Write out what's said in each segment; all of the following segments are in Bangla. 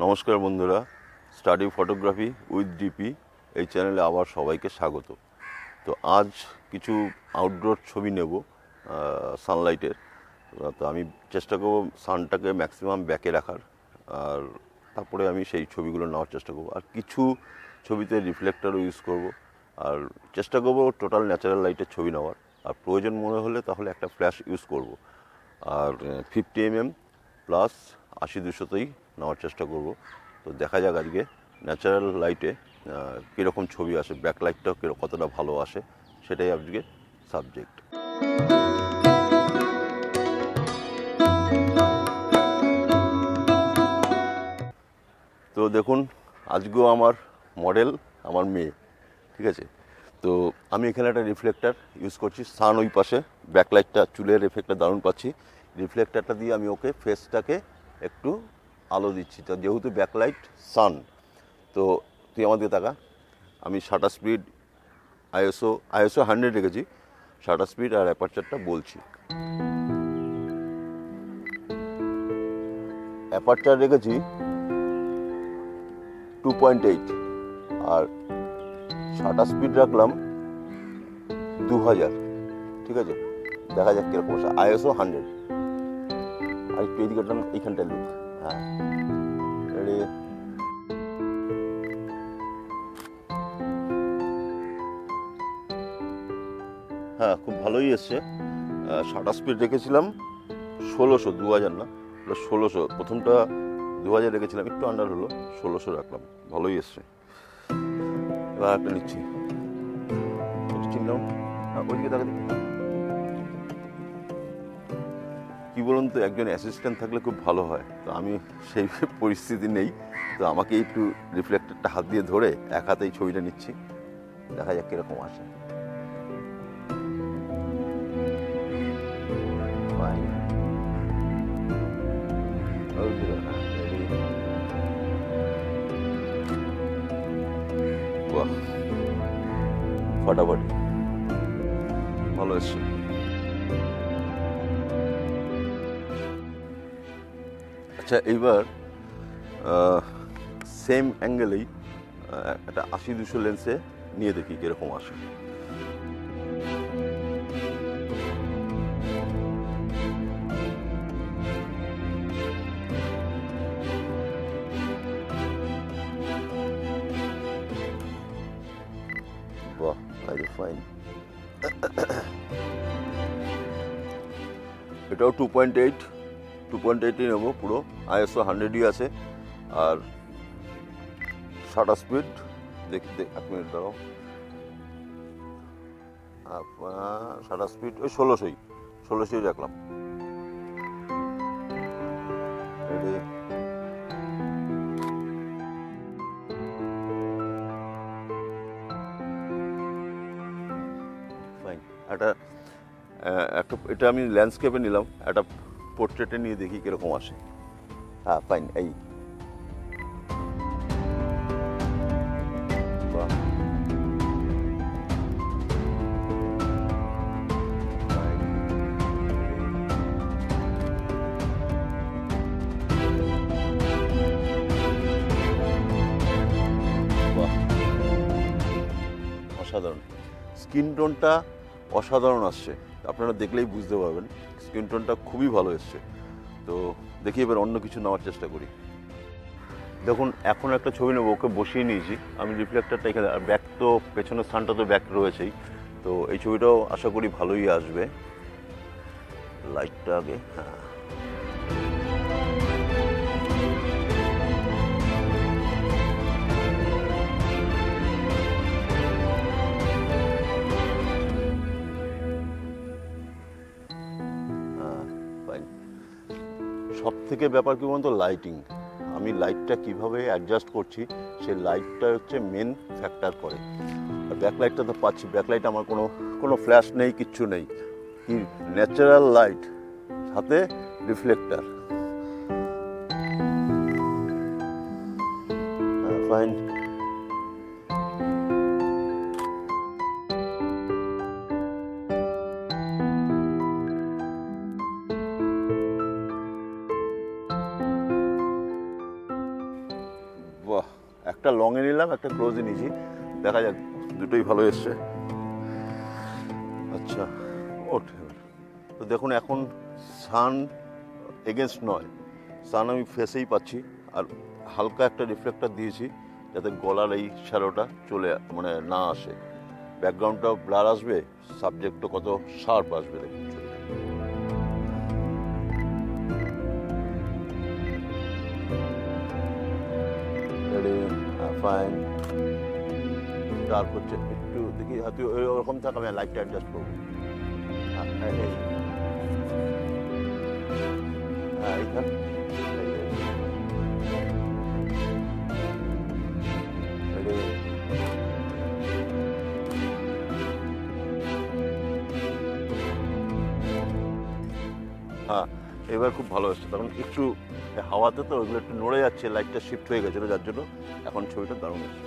নমস্কার বন্ধুরা, স্টাডি ফটোগ্রাফি উইথ ডিপি এই চ্যানেলে আবার সবাইকে স্বাগত। তো আজ কিছু আউটডোর ছবি নেব সানলাইটের। তো আমি চেষ্টা করব সানটাকে ম্যাক্সিমাম ব্যাকে রাখার, আর তারপরে আমি সেই ছবিগুলো নেওয়ার চেষ্টা করব। আর কিছু ছবিতে রিফ্লেক্টরও ইউজ করব, আর চেষ্টা করব টোটাল ন্যাচারাল লাইটের ছবি নেওয়ার। আর প্রয়োজন মনে হলে তাহলে একটা ফ্ল্যাশ ইউজ করব। আর 50mm প্লাস 80-200তেই নেওয়ার চেষ্টা করব। তো দেখা যাক আজকে ন্যাচারাল লাইটে কীরকম ছবি আসে, ব্যাকলাইটটাও কতটা ভালো আসে, সেটাই আজকে সাবজেক্ট। তো দেখুন, আজকেও আমার মডেল আমার মেয়ে, ঠিক আছে। তো আমি এখানে একটা রিফ্লেক্টার ইউজ করছি, সান ওই পাশে, ব্যাকলাইটটা চুলের এফেক্টটা দারুণ পাচ্ছি। রিফ্লেক্টারটা দিয়ে আমি ওকে ফেসটাকে একটু আলো দিচ্ছি। তো যেহেতু ব্যাকলাইট সান, তো তুই আমার দিকে তাকা। আমি শাটার স্পিড আইএসও 100 রেখেছি, শাটার স্পিড আর অ্যাপারচারটা বলছি। অ্যাপারচার রেখেছি 2.8 আর শাটার স্পিড রাখলাম 2000, ঠিক আছে। দেখা যাক কিরকম আসে। আইএসও 100। আর একটু এইদিকে এইখানটায় লুক। হ্যাঁ, রেডি। হ্যাঁ, খুব ভালোই এসছে। শাটার স্পিড রেখেছিলাম 1600, 2000 না, 1600। প্রথমটা 2000 রেখেছিলাম, একটু আন্ডার হলো, 1600 রাখলাম। ভালোই এসছে। এবার একটা নিচ্ছি, চিনলাম। ওইদিকে দেখা দেখি কী বলুন তো, একজন অ্যাসিস্ট্যান্ট থাকলে খুব ভালো হয়। তো আমি সেই পরিস্থিতি নেই, তো আমাকে একটু রিফ্লেক্টরটা হাত দিয়ে ধরে এক হাতেই ছবিটা নিচ্ছি। দেখা যাক কীরকম আসে। বাহ, ফাটাফাটি, ভালো এসছে। আচ্ছা, এইবার সেম অ্যাঙ্গেলেই একটা 80-200 লেন্সে নিয়ে দেখি কীরকম আসে। বাহ, ভেরি ফাইন। এটাও 2.8ই নেবো, পুরো আইএসও 100ই আছে। আর শাটার স্পিড দেখি, 1 মিনিট দাঁড়াও। শাটার স্পিড ওই 1600ই রাখলাম। ফাইন। এটা আমি ল্যান্ডস্কেপে নিলাম, একটা পোর্ট্রেটে নিয়ে দেখি কিরকম আসে। হ্যাঁ, ফাইন। এই অসাধারণ। স্কিন টোনটা অসাধারণ আসছে, আপনারা দেখলেই বুঝতে পারবেন। স্কিন টোনটা খুবই ভালো এসছে। তো দেখি এবার অন্য কিছু নেওয়ার চেষ্টা করি। দেখুন, এখন একটা ছবি নেবো, ওকে বসিয়ে নিয়েছি আমি। রিফ্লেক্টারটা এখানে, আর ব্যাক তো পেছনের স্থানটা তো ব্যাক রয়েছেই। তো এই ছবিটাও আশা করি ভালোই আসবে। লাইটটা আগে, হ্যাঁ, সব থেকে ব্যাপার কি বলুন তো, লাইটিং। আমি লাইটটা কিভাবে অ্যাডজাস্ট করছি, সেই লাইটটা হচ্ছে মেন ফ্যাক্টর করে। আর ব্যাকলাইটটা তো পাচ্ছি, ব্যাকলাইট আমার কোনো ফ্ল্যাশ নেই, কিচ্ছু নেই, কি ন্যাচারাল লাইট, সাথে রিফ্লেক্টার। ফাইন। বাহ, একটা লংয়ে নিলাম, একটা ক্লোজে নিয়েছি, দেখা যাক দুটোই ভালো এসছে। আচ্ছা ওঠে। তো দেখুন এখন সান এগেনস্ট নয়, সান আমি ফেসেই পাচ্ছি, আর হালকা একটা রিফ্লেক্টার দিয়েছি যাতে গলার এই শ্যালোটা চলে মানে না আসে, ব্যাকগ্রাউন্ডটাও ব্লার আসবে, সাবজেক্টও কত শার্প আসবে দেখুন ছবিটা। ফাইন, ডার্ক হচ্ছে একটু, দেখি তুই ওরকম থাক, আমি লাইটটা অ্যাডজাস্ট করবো। হ্যাঁ এই থাক, হ্যাঁ এবার খুব ভালো এসছে। তখন একটু হাওয়াতে তো ওইগুলো একটু নড়ে যাচ্ছে, লাইটটা শিফট হয়ে গেছিলো, যার জন্য এখন ছবিটা দারুণ এসছে।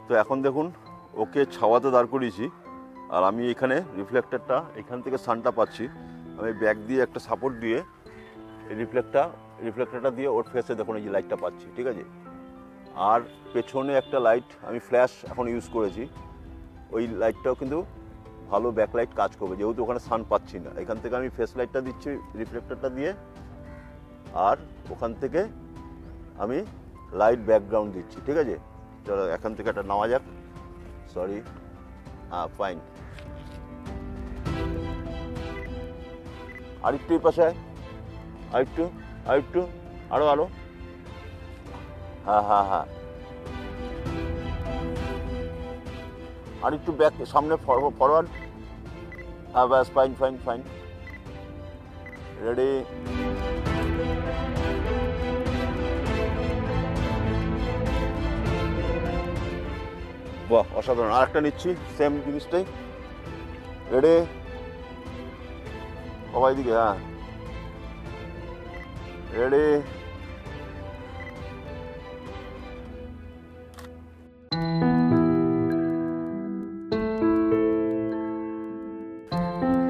তো এখন দেখুন ওকে ছাওয়াতে দাঁড় করিয়েছি, আর আমি এখানে রিফ্লেক্টারটা এখান থেকে সানটা পাচ্ছি, আমি ব্যাক দিয়ে একটা সাপোর্ট দিয়ে এই রিফ্লেক্টারটা দিয়ে ওর ফেসে দেখুন এই যে লাইটটা পাচ্ছি, ঠিক আছে। আর পেছনে একটা লাইট আমি ফ্ল্যাশ এখন ইউজ করেছি, ওই লাইটটাও কিন্তু ভালো ব্যাকলাইট কাজ করবে, যেহেতু ওখানে সান পাচ্ছি না। এখান থেকে আমি ফেস লাইটটা দিচ্ছি রিফ্লেক্টারটা দিয়ে, আর ওখান থেকে আমি লাইট ব্যাকগ্রাউন্ড দিচ্ছি, ঠিক আছে। চলো এখান থেকে একটা নেওয়া যাক, সরি, হ্যাঁ ফাইন। আরেকটু এই পাশে, আরেকটু আরেকটু, আরো আরো, হ্যাঁ হ্যাঁ হ্যাঁ, আরেকটু ব্যাক, সামনে ফরওয়ার্ড, হ্যাঁ ব্যাস, ফাইন ফাইন ফাইন, রেডি। বাহ অসাধারণ, আর একটা নিচ্ছি সেম জিনিসটাই, রেডি, সবাই দিকে, হ্যাঁ রেডি।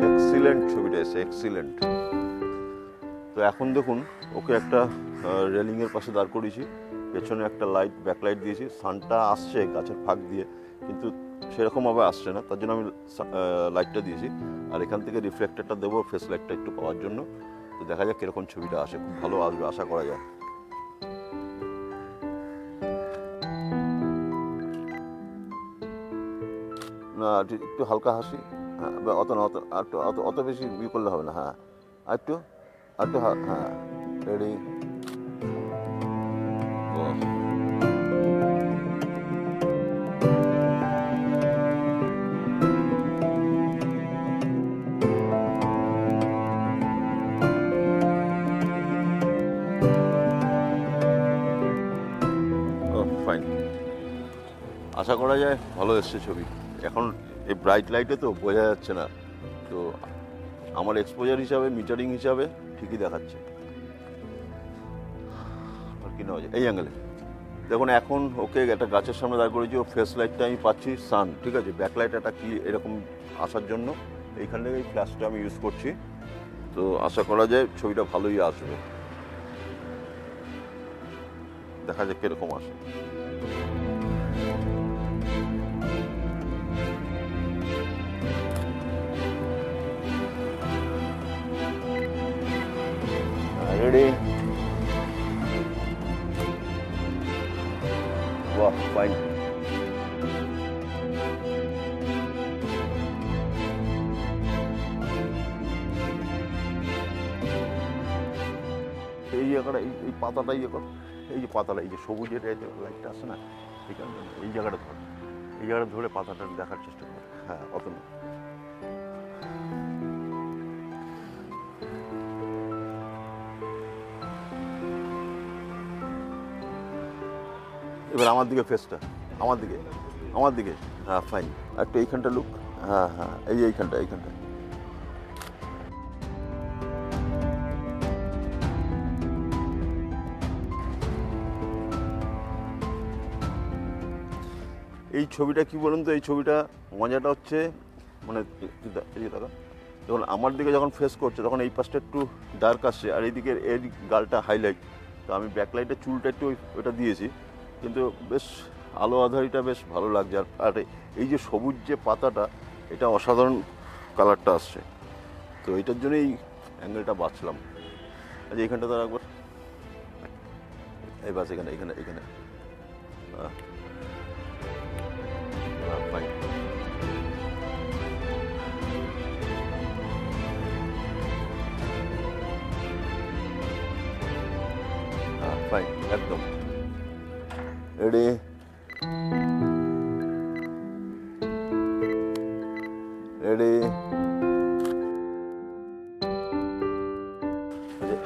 এক্সিলেন্ট ছবিটা এসে, এক্সিলেন্ট। তো এখন দেখুন ওকে একটা রেলিংয়ের পাশে দাঁড় করিয়েছি, পেছনে একটা লাইট ব্যাকলাইট দিয়েছি, সানটা আসছে গাছের ফাঁক দিয়ে কিন্তু সেরকমভাবে আসছে না, তার জন্য আমি লাইটটা দিয়েছি, আর এখান থেকে রিফ্লেক্টারটা দেবো ফেস লাইটটা একটু পাওয়ার জন্য। তো দেখা যাক কীরকম ছবিটা আসে, খুব ভালো আসবে আশা করা যায়। না একটু হালকা হাসি, হ্যাঁ অত না, অত বেশি ইয়ে করলে হবে না, হ্যাঁ আরেকটু আরেকটু, হ্যাঁ রেডি। ফাইন, আশা করা যায় ভালো এসছে ছবি। এখন এই ব্রাইট লাইটে তো বোঝা যাচ্ছে না, তো আমার এক্সপোজার হিসাবে, মিটারিং হিসাবে ঠিকই দেখাচ্ছে। আর কি নেওয়া যায় এই অ্যাঙ্গেলে দেখুন, এখন ওকে একটা গাছের সামনে দাঁড় করেছি, ওর ফেস লাইটটা আমি পাচ্ছি সান, ঠিক আছে। ব্যাকলাইট একটা কি এরকম আসার জন্য এইখান থেকে এই ফ্ল্যাশটা আমি ইউজ করছি, তো আশা করা যায় ছবিটা ভালোই আসবে, দেখা যাক কিরকম আসে। রেডি, বাহ ফাইন। এই জায়গাটা, এই পাতাটা ইয়ে কর, এই যে পাতাটা, এই যে সবুজের লাইটটা আসে না, এই জায়গাটা ধর, এই জায়গাটা ধরে পাতাটা দেখার চেষ্টা কর, হ্যাঁ অত না। এবার আমার দিকে ফেসটা, আমার দিকে, হ্যাঁ ফাইন, একটু এইখানটা লুক, হ্যাঁ হ্যাঁ এই এইখানটা এই ছবিটা কি বলুন তো, এই ছবিটা মজাটা হচ্ছে মানে যখন আমার দিকে যখন ফেস করছে তখন এই পাশটা একটু ডার্ক আসছে আর এইদিকে এর গালটা হাইলাইট। তো আমি ব্যাকলাইটের চুলটা একটু ওইটা দিয়েছি, কিন্তু বেশ আলো আধারিটা বেশ ভালো লাগছে। আর এই যে সবুজ যে পাতাটা, এটা অসাধারণ কালারটা আসছে। তো এইটার জন্যই অ্যাঙ্গেলটা বাঁচলাম। আচ্ছা এইখানটা তো একবার এই বাস এখানে এখানে এখানে ফাইন। ফাইন, একদম রেডি। রেডি।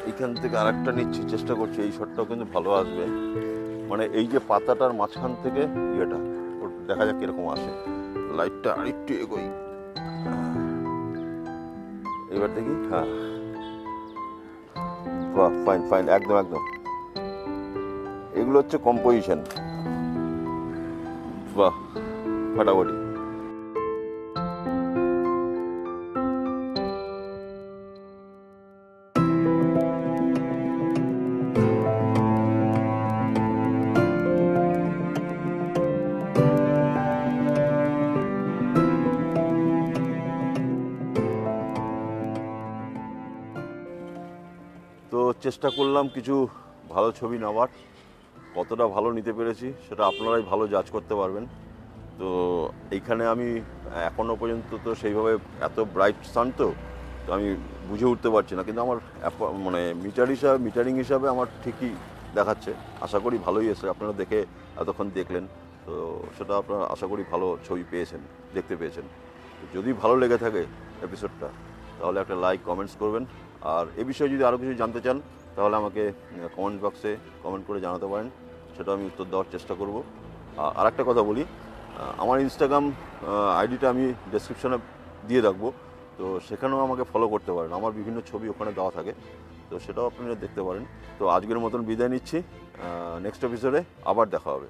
এইখান থেকে আরেকটা নিচ্ছি, চেষ্টা করছি। এই শটটাও কিন্তু ভালো আসবে, মানে এই যে পাতাটার মাঝখান থেকে ইয়েটা দেখা যাক কিরকম আসে। লাইটটা আরেকটু এগোই, এবার দেখি। হ্যাঁ, বাহ, ফাইন ফাইন, একদম একদম। এগুলো হচ্ছে কম্পোজিশন। বাহ, ফাটাফাটি। তো চেষ্টা করলাম কিছু ভালো ছবি নেওয়ার। কতটা ভালো নিতে পেরেছি সেটা আপনারাই ভালো জাজ করতে পারবেন। তো এইখানে আমি এখনও পর্যন্ত তো সেইভাবে এত ব্রাইট সান তো আমি বুঝে উঠতে পারছি না, কিন্তু আমার মানে মিটারিং হিসাবে আমার ঠিকই দেখাচ্ছে। আশা করি ভালোই এসে, আপনারা দেখে এতক্ষণ দেখলেন, তো সেটা আপনারা আশা করি ভালো ছবি পেয়েছেন, দেখতে পেয়েছেন। যদি ভালো লেগে থাকে এপিসোডটা, তাহলে একটা লাইক কমেন্টস করবেন। আর এ বিষয়ে যদি আরও কিছু জানতে চান তাহলে আমাকে কমেন্ট বক্সে কমেন্ট করে জানাতে পারেন, সেটা আমি উত্তর দেওয়ার চেষ্টা করব। আর একটা কথা বলি, আমার ইনস্টাগ্রাম আইডিটা আমি ডেসক্রিপশনে দিয়ে রাখবো, তো সেখানেও আমাকে ফলো করতে পারেন। আমার বিভিন্ন ছবি ওখানে দেওয়া থাকে, তো সেটাও আপনারা দেখতে পারেন। তো আজকের মতন বিদায় নিচ্ছি, নেক্সট এপিসোডে আবার দেখা হবে।